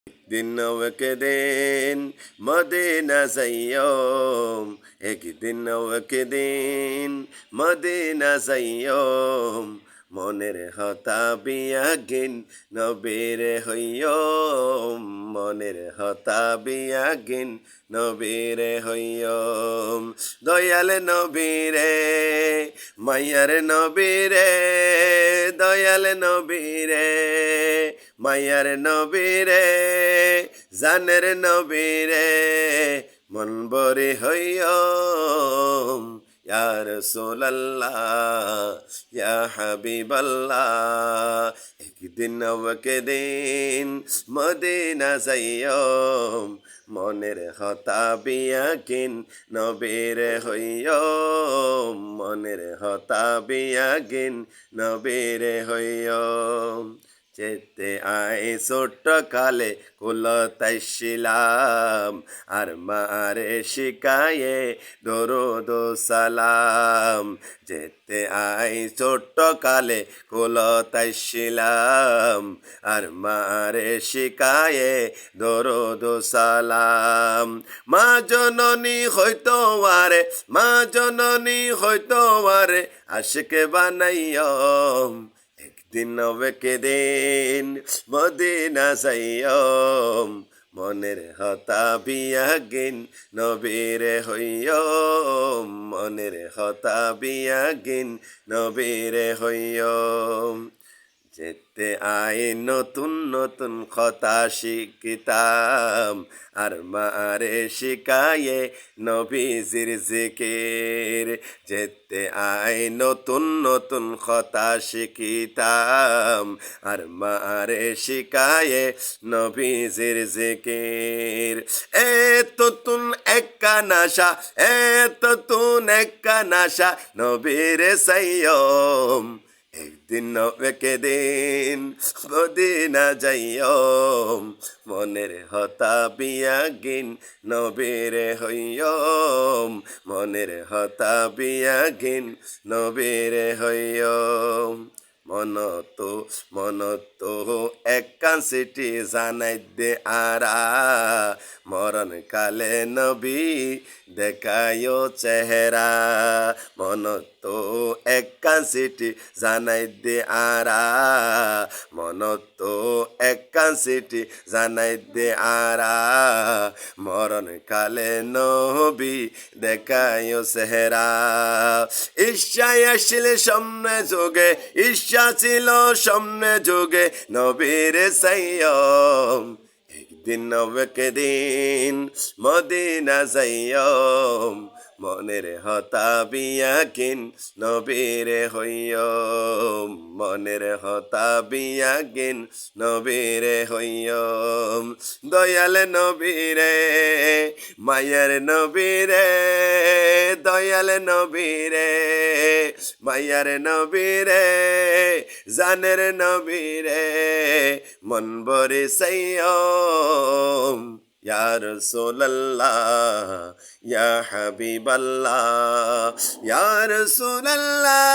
দিন দিন মদিনা যাইয়ম, একদিন দিন মদিনা যাইয়ম, মনের হতা বিয়াগিন নবীর হইয়ম, মনের হতা বিয়াগিন নবীর হইয়ম। দয়াল নবীরে মায়ার নবীরে, দয়াল নবীরে মায়ার নবীরে, জানের নবীরে মন বরে হইয়ম। ইয়া রাসূলুল্লাহ ইয়া হাবিবাল্লাহ, একদিন দিন মদিনা যাইয়ম, মনের হতা বিয়াগিন নবীর হইয়ম, মনের হতা বিয়াগিন নবীর হইয়ম। যেতে আয় ছোট্ট কালে কুলতাই ছিলাম, আর মারে শিকায়ে দরুদ সালাম। যেতে আয় ছোট্ট কালে কুলতাই ছিলাম, আর মারে শিকায়ে দরুদ সালাম। মা জননী হইতো আরে, মা জননী হইতো আরে আশিক বানাইয়ম, দিন দিন মদিনা যাইয়ম, মনের হতা বিয়াগিন নবীর হইয়ম, মনের হতা বিয়াগিন নবীর হইয়ম। যেতে আয় নতুন নতুন কথা শিখিতাম, আর মারে শিকায়ে নবীজির জিকির। যেতে আয় নতুন নতুন কথা শিখিতাম, আর মারে শিকায়ে নবীজির জিকির। এ তুন একা নাশা, এ তুন একা নাশা নবীর সাইয়ম, একদিন দিন মদিনা যাইয়ম, মনের হতা বিয়াগিন নবীর হইয়ম, মনের হতা বিয়াগিন নবীর হইয়ম। মনত একখান সিটি জানাই দে আরা, মরণ কালে নবী দেখায়ো চেহারা। মনত একখান সিটি জানাই দে আরা, মনত একখান সিটি জানাই দে আরা, মরণ কালে নবী দেখায়ো চেহারা। ঈশায় আসলে সামনে যোগে, ঈশা ছিল সামনে যোগে নবীর সাইয়ম, একদিন দিন মদিনা যাইয়ম, মনের হতা বিয়াগিন নবীর হইয়ম, মনের হতা বিয়াগিন নবীর হইয়ম। দয়াল নবীরে মায়ার নবীরে, দয়াল নবীরে মায়ার নবীরে, জানের নবীরে মন বরে সাইয়ম। ইয়া রাসূলুল্লাহ ইয়া হাবিবাল্লাহ, ইয়া রাসূলুল্লাহ।